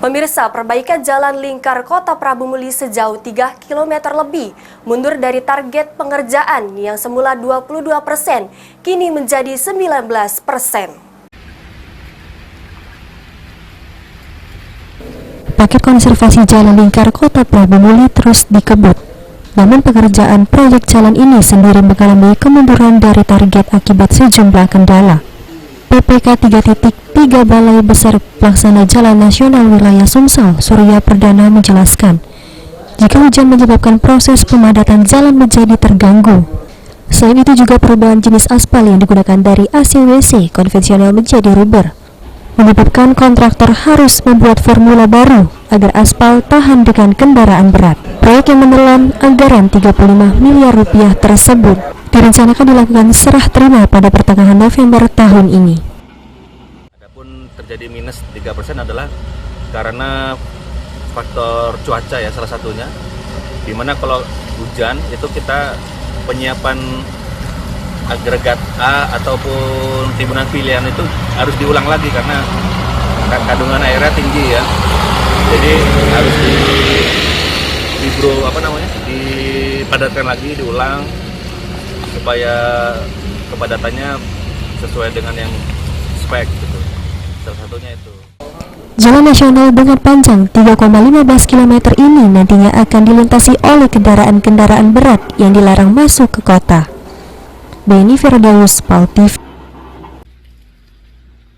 Pemirsa, perbaikan jalan lingkar Kota Prabu Muli sejauh 3 km lebih mundur dari target pengerjaan yang semula 22%, kini menjadi 19%. Paket konservasi jalan lingkar Kota Prabu Muli terus dikebut. Namun pekerjaan proyek jalan ini sendiri mengalami kemunduran dari target akibat sejumlah kendala. PPK 3.3 Balai Besar Pelaksana Jalan Nasional Wilayah Sumsel, Surya Perdana menjelaskan, jika hujan menyebabkan proses pemadatan jalan menjadi terganggu. Selain itu juga perubahan jenis aspal yang digunakan dari ACWC konvensional menjadi rubber, menyebabkan kontraktor harus membuat formula baru agar aspal tahan dengan kendaraan berat. Proyek yang menelan anggaran 35 miliar rupiah tersebut direncanakan dilakukan serah terima pada pertengahan November tahun ini. Adapun terjadi minus 3% adalah karena faktor cuaca ya salah satunya. Dimana kalau hujan itu kita penyiapan agregat A ataupun timbunan pilihan itu harus diulang lagi karena kandungan airnya tinggi ya. Jadi harus dipadatkan lagi, diulang supaya kepadatannya sesuai dengan yang spek gitu. Salah satunya itu. Jalan nasional dengan panjang 3,15 km ini nantinya akan dilintasi oleh kendaraan-kendaraan berat yang dilarang masuk ke kota. Beni Firdaus, PAL TV.